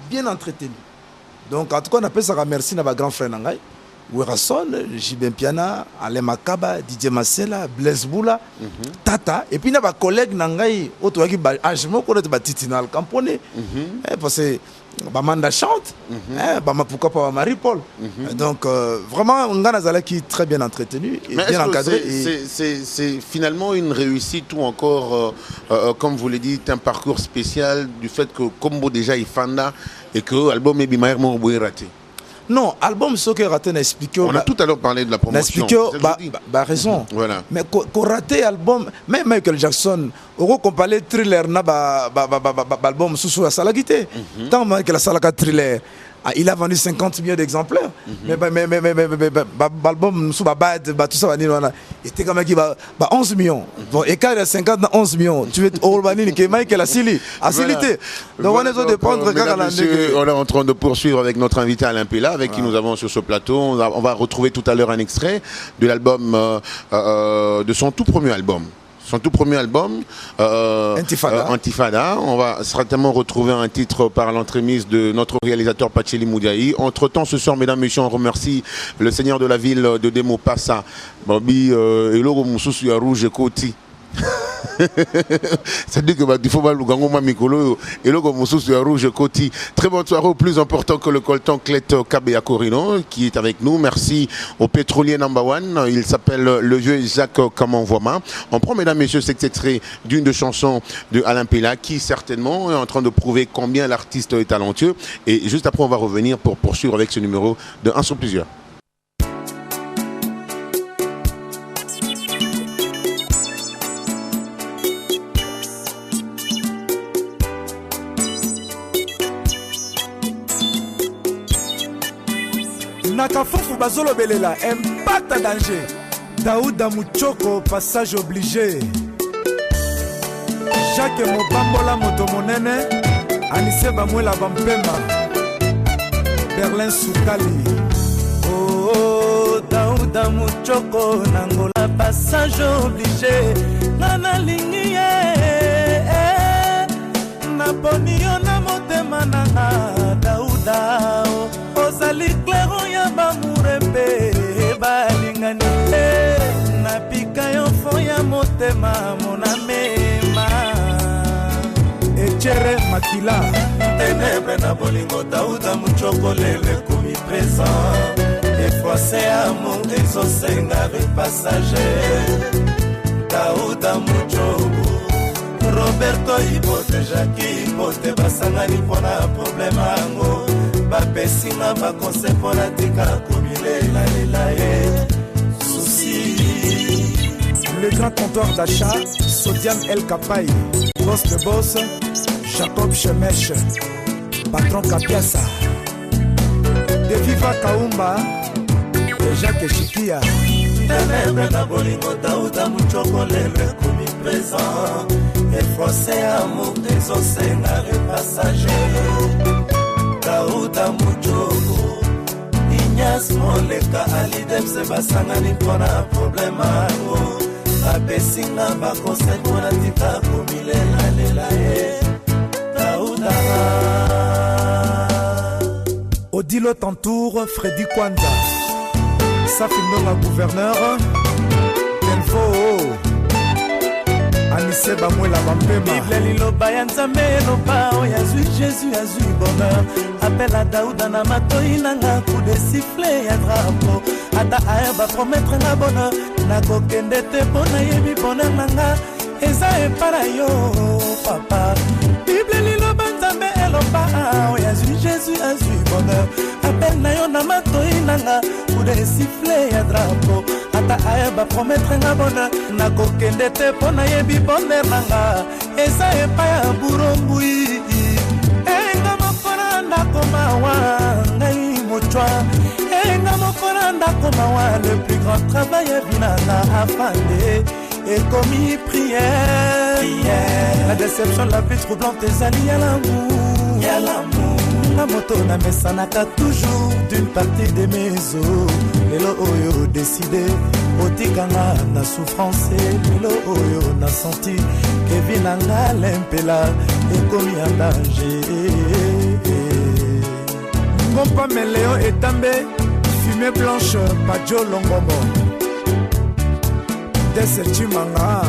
bien entretenu. Donc, en tout cas, on appelle ça merci à ma grand frère Nangai. Werason, Jibin Piana, Alain Makaba, Didier Masela, Blaise Boula, Tata. Et puis, il y a des collègues Nangai, autour qui je me connais pas Titinal Camponé. Parce que Bamanda chante, pourquoi pas Marie-Paul. Donc, vraiment, on a un qui est très bien entretenu et bien encadré. C'est finalement une réussite ou encore, comme vous l'avez dit, un parcours spécial du fait que Combo déjà est fanda et que l'album est bien raté. Non, album ce que raté n'a expliqué. On a tout à l'heure parlé de la promotion. Raison. Voilà. Mais qu'on raté album, même Michael Jackson, on compare thriller na album sous la salagité. Tant que la salaga thriller. Il a vendu 50 millions d'exemplaires. Mais l'album sous bad, tout ça, il était quand même qui va 11 millions. Bon, écart de 50 à 11 millions. Tu veux Urbanini qui est Michael Asili. Asilité. Donc on est de prendre on est en train de poursuivre avec notre invité Alain Pella, avec qui nous avons sur ce plateau. On va retrouver tout à l'heure un extrait de l'album, de son tout premier album. Son tout premier album, Antifada. On va certainement retrouver un titre par l'entremise de notre réalisateur Pacheli Moudiaï. Entre-temps, ce soir, mesdames, messieurs, on remercie le seigneur de la ville de Demo Passa, Bobby Elogo Moussousu Rouge Koti. C'est-à-dire que il faut voir le Gangoma Mikolo et le Gomoussous de Rouge Koti. Très bonne soirée, plus important que le coltan Clet Kabea Corino qui est avec nous. Merci au pétrolier number one. Il s'appelle le vieux Jacques Kamanvoima. On prend, mesdames, messieurs, cet extrait d'une de chansons de Alain Pella qui certainement est en train de prouver combien l'artiste est talentueux. Et juste après, on va revenir pour poursuivre avec ce numéro de 1 sur plusieurs. Nakafufu Bazolo Belela, impact à danger. Daouda Mouchoko, passage obligé. Jacques Mobambola Motomonene, Anissé Bamouela Bampema, Berlin Soukali. Oh, Daouda Mouchoko, Nangola, passage obligé. Nana Lingie, Naponio Namotema Nana, Daouda. Ozali klero ya bamurembe balingani na pika yo fo ya motema monamema Echere Makila ténèbre na bolingo Daouda Mouchoko lele komi présent effroissé amour ezosenga repassager Daouda Mouchoko Roberto Ibote Jackie Ibote basangani pona problème ango Bapesina ba conseil pour la tika komile la souci. Le grand comptoir d'achat Sodiam El Kapai, boss de boss Jacob Chemesh, patron Kapiasa de Viva Kaumba de Jacques Chikia. Ténèbre na bolingo Daouda Mouchoko lele komi présent effroissé amour des océans repassager Daouda Mouchoko Ignace Moleka Alidem Sebasangani pona problema Abesinga bakose pona tika komile lalela Daouda Odilo Tantour Freddy Kwanza Safindonga gouverneur Delfo Anissé Bamouela Bampema Bible liloba ya Nzambe eloba oyo azwi Jésus azwi bonheur Appel à Daouda na matoi nanga coup de sifflet ya drapeau Ata aer ba promettre nga bonheur nakokende te mpo nayebi bonheur nanga eza epara yo papa Bible liloba Nzambe eloba oyo azwi Jésus azwi bonheur Appel na yo na matoi nanga coup de sifflet ya drapeau Ata aer ba promettre nga bonheur nakokende te mpo nayebi bonheur nanga eza epa ya burombui Enga mokona ndako mawa ngai mochwa Enga mokona ndako mawa le plus grand travail ebinanga afande et commis prière La déception la plus troublante ezali ya l'amour La moto na mesanaka toujours d'une partie de mes os Lelo oyo décidé otikanga na souffrance Lelo oyo na senti que vinanga lempela ekomi en danger Pompa Meléo et També, fumée blanche, Padjo Longombo. Desetimanga.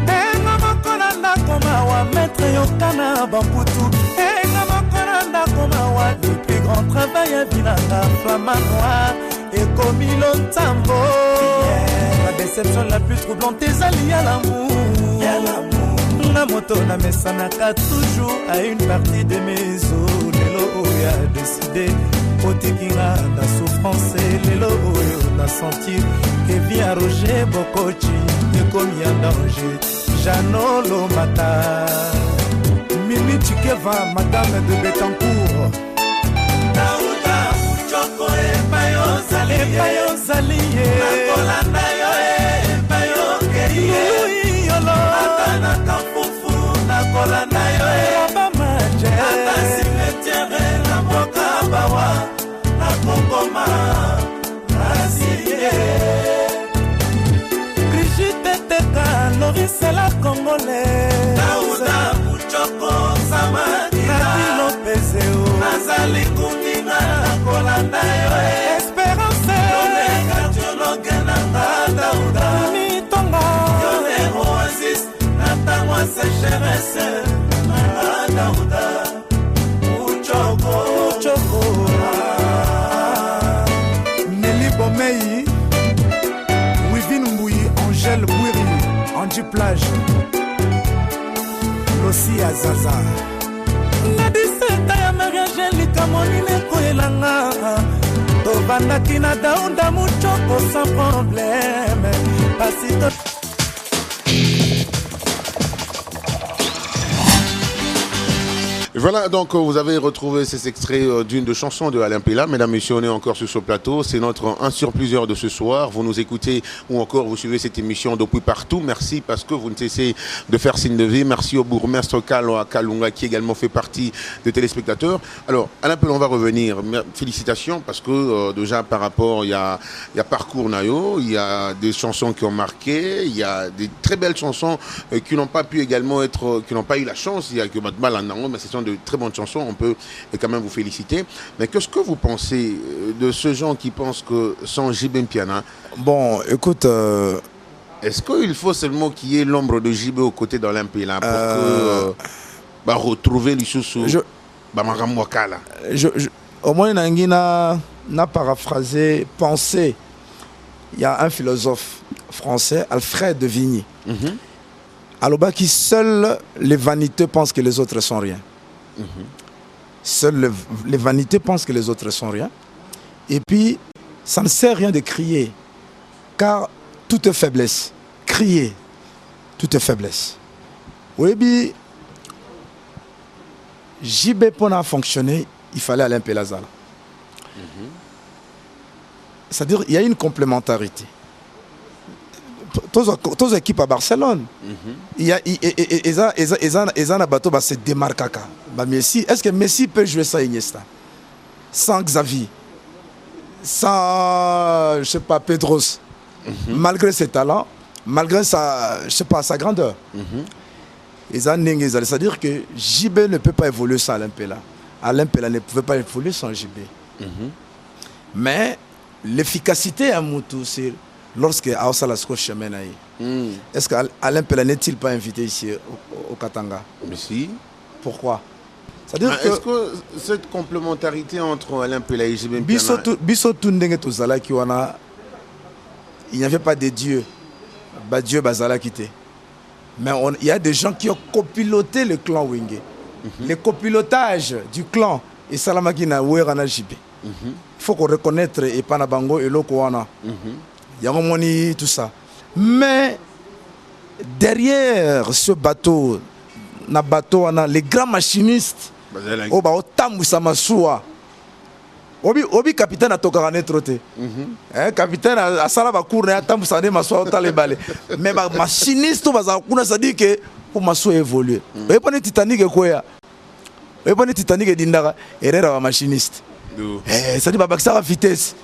Enga makonanda koma wa maître Yokana Bamputu. Enga makonanda koma wa le plus grand travail à Vinanga, Flamand Noir et Komilo Tambo. La déception la plus troublante est alliée à l'amour. La moto na mesanaka toujours à une partie de mes eaux. Lelo oyo a décidé otikinga na souffrance. Lelo oyo na sentir que vient Roger Bokochi ekomi en danger. Janolo Mata Mimi Chikeva, madame de Betancourt. Naouda Choko e payo zali nakolanda yo e payo keri yolo atana kafufu nakolanda yo e bamaje ata cimetière na boka bawa nakongoma nasiye Brigitte Teka Loris la Congolaise Naouda Choko Samadina Lopezeo Nazali Kuninga Nakolanda yo Espérance Yonega Tchologe Nanga Daouda Mitonga Yone Oasis Natangwa Secheresse Nanga Daouda Uchoko Nelly Bomei Wivine Mbouyi Angèle Bouiri Andy Plage Lossi Azaza La 17 ya Marie-Angélique Monine Koelanga Tovandaki na Daouda Muchoko sans problème Pasito Voilà, donc vous avez retrouvé ces extraits d'une de chansons de Alain Pella. Mesdames, messieurs, on est encore sur ce plateau. C'est notre 1 sur plusieurs de ce soir. Vous nous écoutez ou encore vous suivez cette émission depuis partout. Merci parce que vous ne cessez de faire signe de vie. Merci au bourgmestre Kaloa Kalunga qui également fait partie des téléspectateurs. Alors, Alain Pella, on va revenir. Félicitations parce que déjà par rapport, il y a Parcours Nayo, il y a des chansons qui ont marqué, il y a des très belles chansons qui n'ont pas pu également être, qui n'ont pas eu la chance. Il y a que Matmal en Nango, mais ce sont de très bonnes chansons, on peut quand même vous féliciter. Mais qu'est-ce que vous pensez de ce genre qui pense que sans JB Mpiana? Bon, écoute... Est-ce qu'il faut seulement qu'il y ait l'ombre de JB aux côtés d'Alain Pella pour que retrouver les sous au moins, n'a paraphrasé, pensé. Il y a un philosophe français, Alfred de Vigny. Aloba qui seuls les vaniteux pensent que les autres sont rien. Seuls les vaniteux pensent que les autres sont rien. Et puis, ça ne sert à rien de crier. Car tout est faiblesse. Crier, tout est faiblesse. Oui, bien, JB pour fonctionner, il fallait Alain Pella. C'est-à-dire il y a une complémentarité. Tous les équipes à Barcelone, il y a un bateau qui se démarque. Messi, est-ce que Messi peut jouer ça Iniesta? Sans Xavi, sans, je sais pas, Pedros, malgré ses talents, malgré sa, je sais pas, sa grandeur. C'est-à-dire que JB ne peut pas évoluer sans Alain Pella. Alain Pella ne pouvait pas évoluer sans JB. Mais l'efficacité à Moutou, c'est lorsque Aoussa Lasco chemin. Est-ce qu'Alain Pella n'est-il pas invité ici au Katanga? Mais si. Pourquoi? Est-ce que cette complémentarité entre Alain Pella et JB Mpiana... Il n'y avait pas de Dieu. Dieu Bazala quitté. Mais il y a des gens qui ont copiloté le clan Wingé. Le copilotage du clan et Salamakina Ouerana JB. Il faut qu'on reconnaisse et Panabango et Lokoana. Yangomoni, tout ça. Mais derrière ce bateau, les grands machinistes, Obi capitaine a tokarané troté. Capitaine a salaba cour na tambu sade maswa otalebale. Mais machiniste bazakuna ça dit que pour maswa évoluer. Et pas Titanic quoi ya. Et pas Titanic dindara erreur machiniste. Ça dit babaksa vitesse.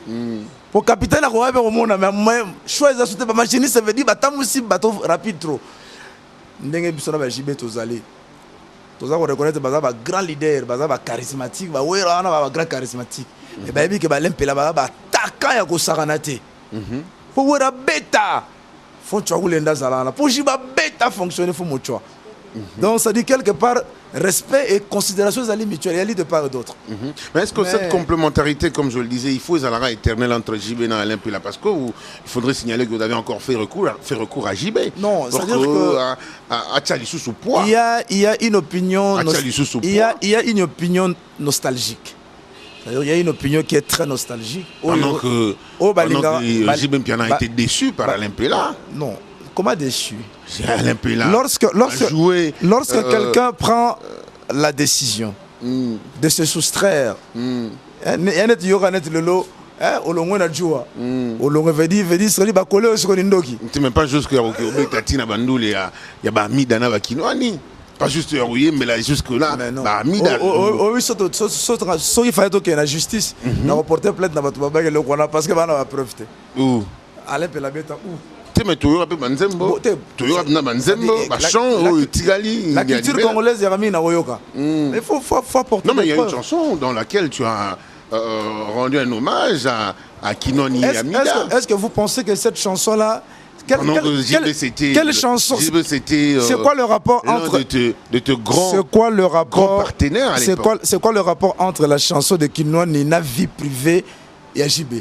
Pour capitaine a quoi au monde mais choisir sauter ba machiniste ça veut dire tambu si bateau rapide trop. Ndenge bisona ba JB tozali. Tous on reconnaître baza ba grand leader, baza ba charismatique, ba wera na ba grand charismatique. Et ba yebi que ba lempela ba taka ya ko saranate. Faut wera beta. Faut tu ulenda zalana. Pour jiba beta fonctionner faut mocho. Donc ça dit quelque part respect et considération des alliés mutuels de part et d'autre. Mais est-ce que cette complémentarité, comme je le disais, il faut les alara éternels entre JB et Alain parce qu'il faudrait signaler que vous avez encore fait recours à JB. Non, c'est-à-dire que il y a une opinion il y a une opinion nostalgique. C'est-à-dire il y a une opinion qui est très nostalgique. Pendant que JB Mpiana a été déçu par Alain Pela. Non. Comment déçu? Lorsque quelqu'un prend la décision de se soustraire, mais pas juste pas juste mais là jusque là il fallait que la justice n'a reporté plainte parce que va profiter. Alain Pela beta où? Mais la culture congolaise est ramine à Oyoka. Il faut apporter. Non, mais il y a une chanson dans laquelle tu as rendu un hommage à Kinoni et Amida. Est-ce que vous pensez que cette chanson-là. Quelle chanson? C'est quoi le rapport entre. C'est quoi le rapport partenaire à l'époque? C'est quoi le rapport entre la chanson de Kinoni, la vie privée et AJB?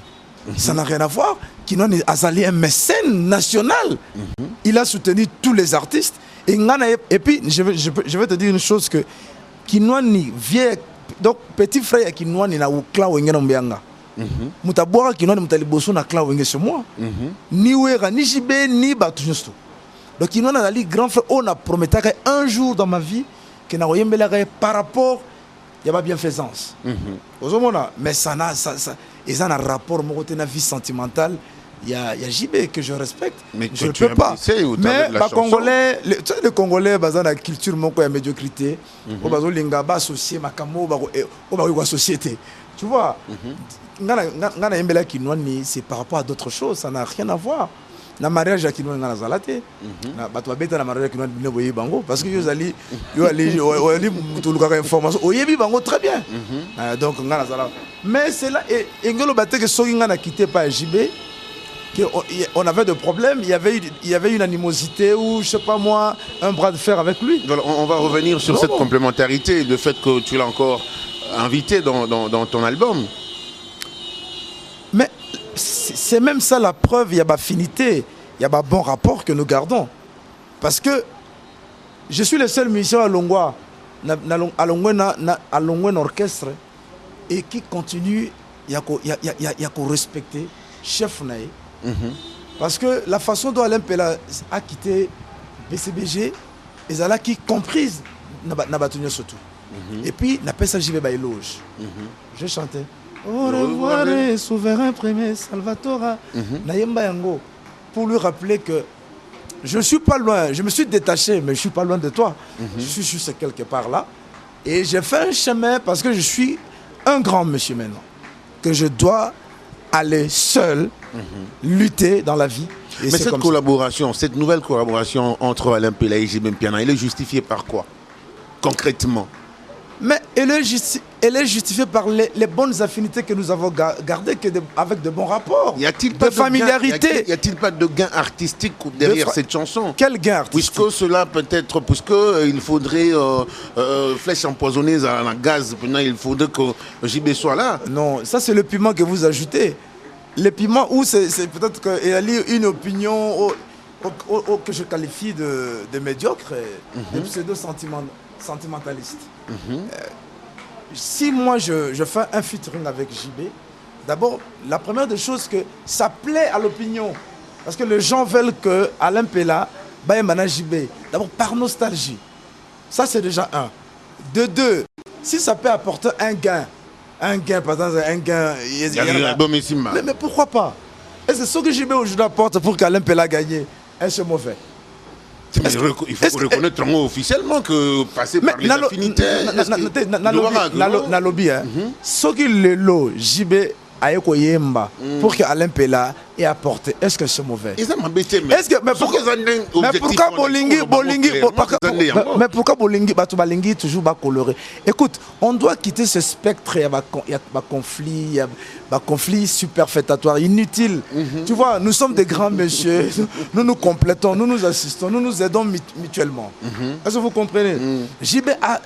Ça n'a rien à voir. Kinoni Azali est un mécène national. Il a soutenu tous les artistes. Et puis, je vais te dire une chose que Kinoni vient. Donc, petit frère Kinoni na ukla wengena mbianga. Mutabora Kinoni mutaliboso na kla wenge chez moi. Ni wera, ni jibe, ni batujusto. Donc, Kinoni Azali, grand frère, on a promis un jour dans ma vie que na oyembela par rapport, il y a pas bienfaisance. Mais ça n'a. Ils ont un rapport à la vie sentimentale. Il y a JB que je respecte. Mais je ne peux pas. Mais les Congolais, les Congolais, ils ont la culture de médiocrité. Ils ont associé ma société. Tu vois, c'est par rapport à d'autres choses. Ça n'a rien à voir. Na mariage à Kinoni na zalate na bato babeta na mariage à Kinoni bino boye bango parce que yo ali mutuluka information oyebi bango très bien. Donc ngana zala mais c'est là et ngelo baté que soki ngana quitté par JB que on avait des problèmes, il y avait une animosité ou je sais pas moi un bras de fer avec lui. Voilà, on va revenir sur cette complémentarité, le fait que tu l'as encore invité dans ton album. Mais c'est même ça la preuve, il y a affinité, il y a un bon rapport que nous gardons. Parce que je suis le seul musicien à Longwa, à Longwa orchestre, et qui continue, il y a qu'à respecter chef Naï. Parce que la façon dont Alain Pela a quitté BCBG, ils ont qui comprise Nabatounia surtout. Et puis, la paix s'agit de éloge. Je chantais. Au revoir, souverain premier Salvatore. Nayemba Yango. Pour lui rappeler que je ne suis pas loin. Je me suis détaché, mais je ne suis pas loin de toi. Je suis juste quelque part là. Et j'ai fait un chemin parce que je suis un grand monsieur maintenant. Que je dois aller seul, lutter dans la vie. Et mais cette collaboration, cette nouvelle collaboration entre Alain Pela et JB Mpiana, elle est justifiée par quoi, concrètement? Mais elle est justifiée par les bonnes affinités que nous avons gardées avec de bons rapports, de familiarité. Y a-t-il pas de gain artistique derrière cette chanson? Quel gain artistique? Puisque cela peut-être, puisqu'il faudrait flèche empoisonnée à la gaz, il faudrait que JB soit là. Non, ça c'est le piment que vous ajoutez. Le piment où c'est peut-être qu'il y a une opinion que je qualifie de médiocre, de pseudo-sentimentaliste. Si moi je fais un featuring avec JB, d'abord, la première des choses que ça plaît à l'opinion. Parce que les gens veulent que Alain Pela baille Mana JB. D'abord, par nostalgie. Ça, c'est déjà un. De deux, si ça peut apporter un gain, par exemple, un gain... Mais pourquoi pas? Est-ce que ce que JB aujourd'hui apporte pour qu'Alain Pela gagne, est-ce mauvais? Il faut reconnaître officiellement que passer par les affinités... Na lobby, ce qui le lot JB aye ko yemba pour que Alain Pela ait apporté. Est-ce que c'est mauvais? Est-ce que mais pourquoi Bolingi Batubalingi toujours bas coloré? Écoute, on doit quitter ce spectre, il y a conflit superfétatoire inutile. Tu vois, nous sommes des grands messieurs, nous nous complétons, nous nous assistons, nous nous aidons mutuellement. Est-ce que vous comprenez? JB a...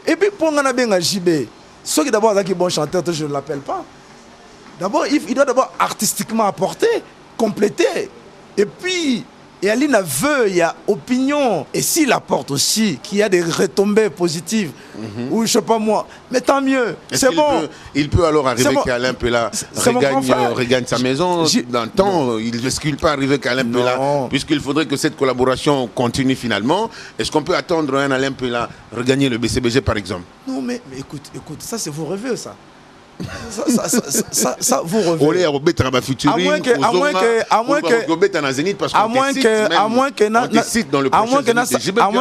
Et puis pour Ngana JB, ceux qui d'abord qui bon chanteur, je ne l'appelle pas. D'abord, il doit d'abord artistiquement apporter, compléter. Et puis, il y a l'aveu, il y a opinion. Et s'il apporte aussi, qu'il y a des retombées positives, ou je ne sais pas moi, mais tant mieux. C'est bon. Il peut alors arriver qu'Alain Pela regagne sa maison dans le temps. Est-ce qu'il peut arriver qu'Alain Pela, puisqu'il faudrait que cette collaboration continue finalement, est-ce qu'on peut attendre un Alain Pela regagner le BCBG par exemple? Non, mais écoute, ça c'est vos rêves, ça. Ça vous revient. À moins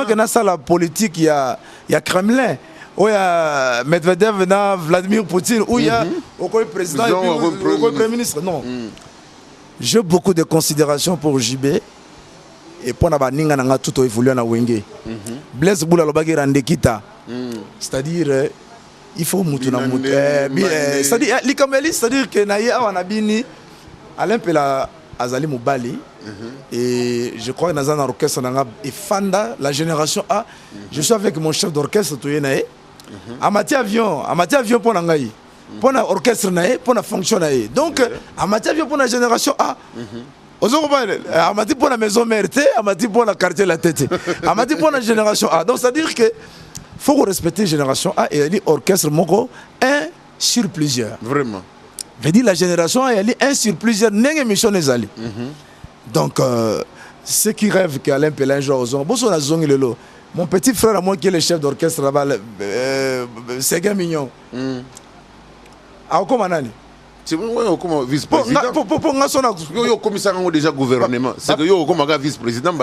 que ça la politique, il y a Kremlin, où il y a Medvedev, Vladimir Poutine, où il y a le président et le premier ministre. Non. J'ai beaucoup de considération pour JB et pour la baninga nanga tout évolué na wenge. Blaise Boula lobaki randekita. C'est-à-dire il faut mutuna mutu. C'est-à-dire c'est-à-dire que naye awana bini Alain Pela azali mobali et je crois que dans un orchestre nanga et Fanda la génération A, je suis avec mon chef d'orchestre toyenae. Amati avion pour nangai. Pour na orchestre nae, pour na fonction nae. Donc amati avion pour la génération A. Amati pour la maison mère, Amati pour la quartier la tête. Amati pour la génération A. Donc c'est-à-dire que faut respecter la génération A et elle orchestre moko un sur plusieurs. Vraiment. Je dis la génération A elle un sur plusieurs n'eng émission les ali. Donc ceux qui rêvent qu'Alain Pela un jour aux hommes, bon son a zongi le lot. Mon petit frère à moi qui est le chef d'orchestre là-bas, c'est un mignon. Ah comment nani? C'est bon, comme vice-président. Pour Yo commissaire déjà gouvernement. C'est que yo comme vice-président.